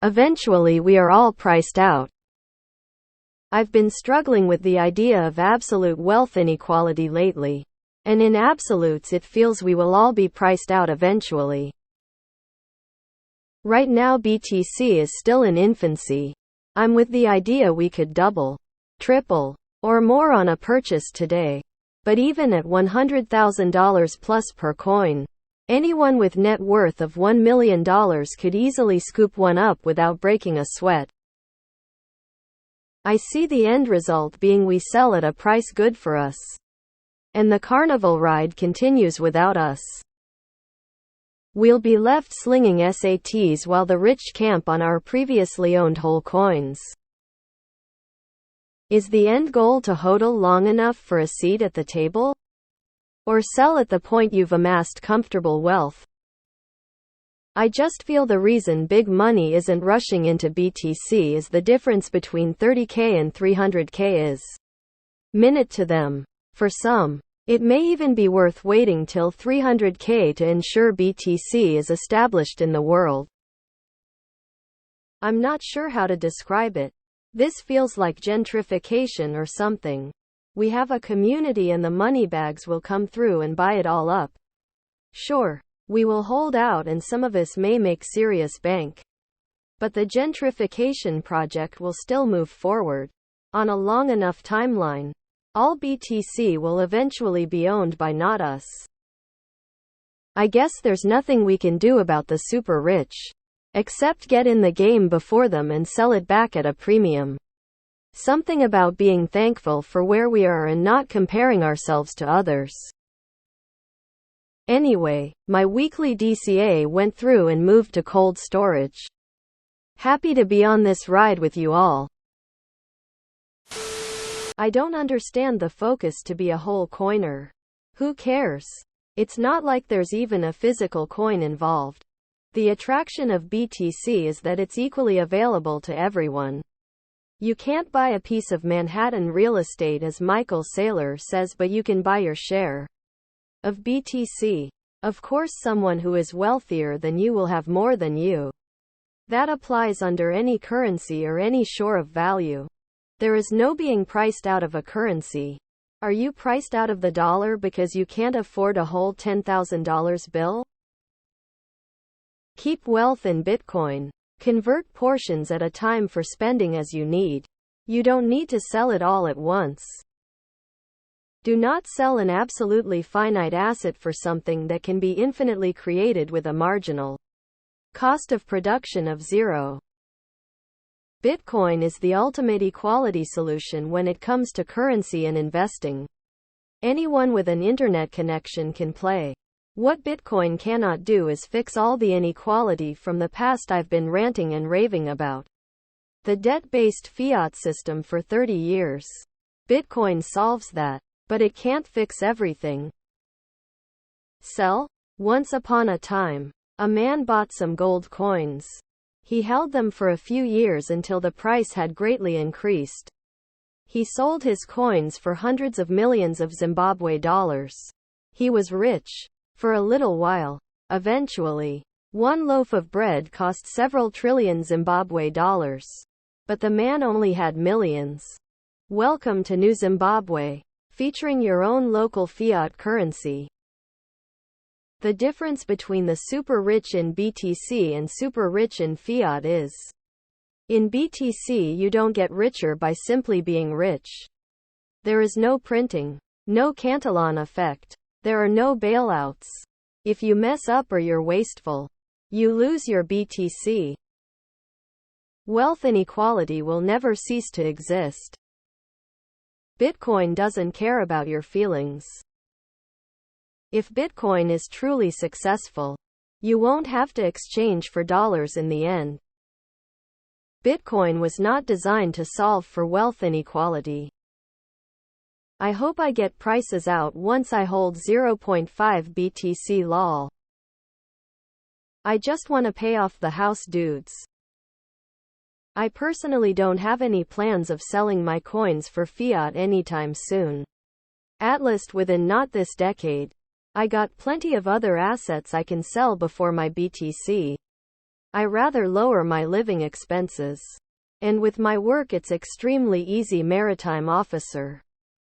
Eventually we are all priced out. I've been struggling with the idea of absolute wealth inequality lately. And in absolutes it feels we will all be priced out eventually. Right now BTC is still in infancy. I'm with the idea we could double, triple, or more on a purchase today. But even at $100,000 plus per coin, anyone with net worth of $1 million could easily scoop one up without breaking a sweat. I see the end result being we sell at a price good for us. And the carnival ride continues without us. We'll be left slinging SATs while the rich camp on our previously owned whole coins. Is the end goal to hodl long enough for a seat at the table? Or sell at the point you've amassed comfortable wealth? I just feel the reason big money isn't rushing into BTC is the difference between 30K and 300K is minute to them. For some, it may even be worth waiting till 300K to ensure BTC is established in the world. I'm not sure how to describe it. This feels like gentrification or something. We have a community and the moneybags will come through and buy it all up. Sure, we will hold out and some of us may make serious bank. But the gentrification project will still move forward. On a long enough timeline, all BTC will eventually be owned by not us. I guess there's nothing we can do about the super rich. Except get in the game before them and sell it back at a premium. Something about being thankful for where we are and not comparing ourselves to others. Anyway, my weekly DCA went through and moved to cold storage. Happy to be on this ride with you all. I don't understand the focus to be a whole coiner. Who cares? It's not like there's even a physical coin involved. The attraction of BTC is that it's equally available to everyone. You can't buy a piece of Manhattan real estate as Michael Saylor says, but you can buy your share of BTC. Of course someone who is wealthier than you will have more than you. That applies under any currency or any shore of value. There is no being priced out of a currency. Are you priced out of the dollar because you can't afford a whole $10,000 bill? Keep wealth in Bitcoin. Convert portions at a time for spending as you need. You don't need to sell it all at once. Do not sell an absolutely finite asset for something that can be infinitely created with a marginal cost of production of zero. Bitcoin is the ultimate equality solution when it comes to currency and investing. Anyone with an internet connection can play. What Bitcoin cannot do is fix all the inequality from the past I've been ranting and raving about. The debt-based fiat system for 30 years. Bitcoin solves that, but it can't fix everything. Sell? Once upon a time, a man bought some gold coins. He held them for a few years until the price had greatly increased. He sold his coins for hundreds of millions of Zimbabwe dollars. He was rich. For a little while. Eventually, one loaf of bread cost several trillion Zimbabwe dollars. But the man only had millions. Welcome to New Zimbabwe, featuring your own local fiat currency. The difference between the super rich in BTC and super rich in fiat is, in BTC you don't get richer by simply being rich. There is no printing, no Cantillon effect. There are no bailouts. If you mess up or you're wasteful, you lose your BTC. Wealth inequality will never cease to exist. Bitcoin doesn't care about your feelings. If Bitcoin is truly successful, you won't have to exchange for dollars in the end. Bitcoin was not designed to solve for wealth inequality. I hope I get prices out once I hold 0.5 BTC lol. I just want to pay off the house dudes. I personally don't have any plans of selling my coins for fiat anytime soon. At least within not this decade. I got plenty of other assets I can sell before my BTC. I rather lower my living expenses. And with my work it's extremely easy maritime officer.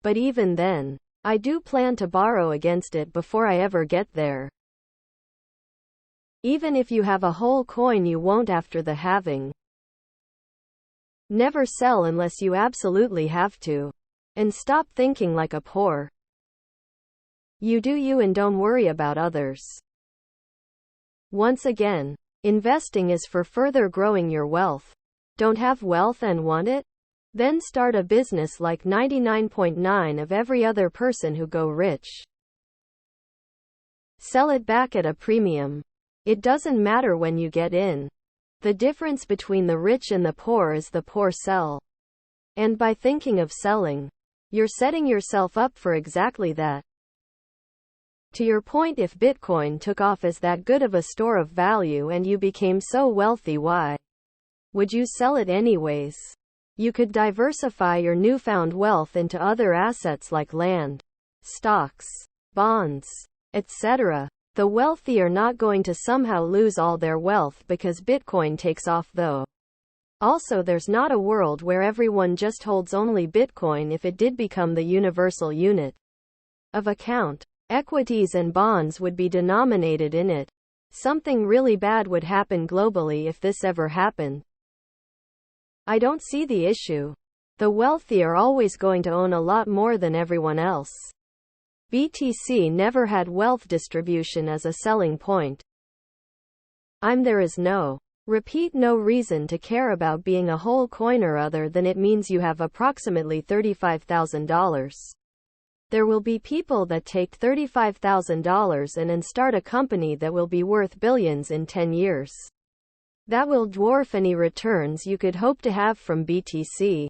But even then, I do plan to borrow against it before I ever get there. Even if you have a whole coin you won't after the halving. Never sell unless you absolutely have to. And stop thinking like a poor. You do you and don't worry about others. Once again, investing is for further growing your wealth. Don't have wealth and want it? Then start a business like 99.9% of every other person who go rich. Sell it back at a premium. It doesn't matter when you get in. The difference between the rich and the poor is the poor sell. And by thinking of selling, you're setting yourself up for exactly that. To your point, if Bitcoin took off as that good of a store of value and you became so wealthy, why would you sell it anyways? You could diversify your newfound wealth into other assets like land, stocks, bonds, etc. The wealthy are not going to somehow lose all their wealth because Bitcoin takes off though. Also, there's not a world where everyone just holds only Bitcoin. If it did become the universal unit of account, equities and bonds would be denominated in it. Something really bad would happen globally if this ever happened. I don't see the issue. The wealthy are always going to own a lot more than everyone else. BTC never had wealth distribution as a selling point. There is no reason to care about being a whole coiner other than it means you have approximately $35,000. There will be people that take $35,000 and start a company that will be worth billions in 10 years. That will dwarf any returns you could hope to have from BTC.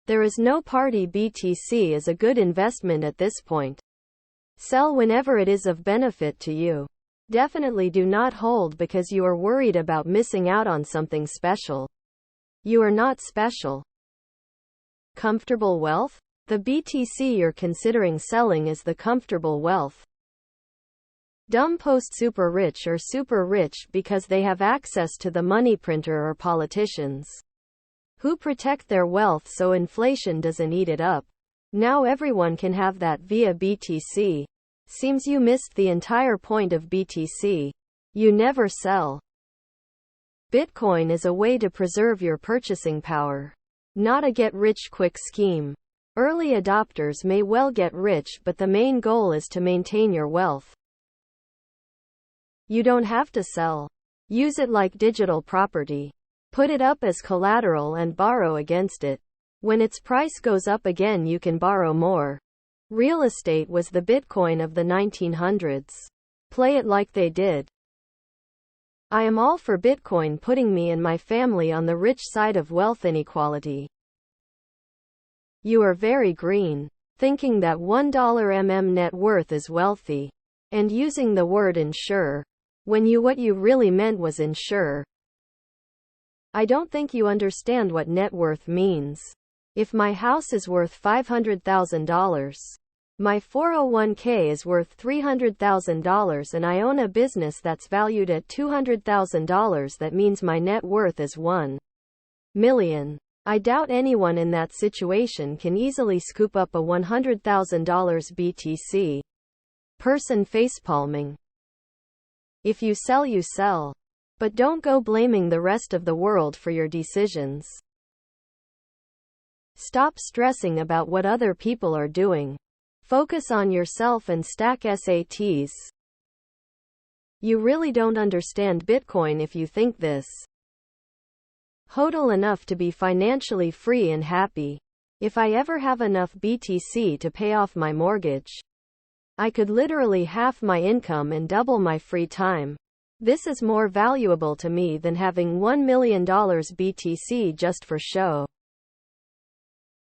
There is no party BTC is a good investment at this point. Sell whenever it is of benefit to you. Definitely do not hold because you are worried about missing out on something special. You are not special. Comfortable wealth? The BTC you're considering selling is the comfortable wealth. Dumb post super rich or super rich because they have access to the money printer or politicians who protect their wealth so inflation doesn't eat it up. Now everyone can have that via BTC. Seems you missed the entire point of BTC. You never sell. Bitcoin is a way to preserve your purchasing power, not a get-rich-quick scheme. Early adopters may well get rich, but the main goal is to maintain your wealth. You don't have to sell. Use it like digital property. Put it up as collateral and borrow against it. When its price goes up again, you can borrow more. Real estate was the Bitcoin of the 1900s. Play it like they did. I am all for Bitcoin putting me and my family on the rich side of wealth inequality. You are very green, thinking that $1 net worth is wealthy, and using the word insure, when what you really meant was insure. I don't think you understand what net worth means. If my house is worth $500,000, my 401k is worth $300,000 and I own a business that's valued at $200,000, that means my net worth is $1 million. I doubt anyone in that situation can easily scoop up a $100,000 BTC. Person facepalming. If you sell, you sell. But don't go blaming the rest of the world for your decisions. Stop stressing about what other people are doing. Focus on yourself and stack SATs. You really don't understand Bitcoin if you think this. Hodl enough to be financially free and happy. If I ever have enough BTC to pay off my mortgage, I could literally half my income and double my free time. This is more valuable to me than having $1 million BTC just for show.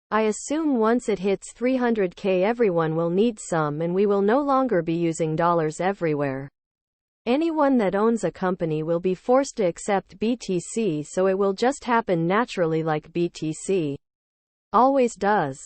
I assume once it hits 300k everyone will need some and we will no longer be using dollars everywhere. Anyone that owns a company will be forced to accept BTC, so it will just happen naturally like BTC always does.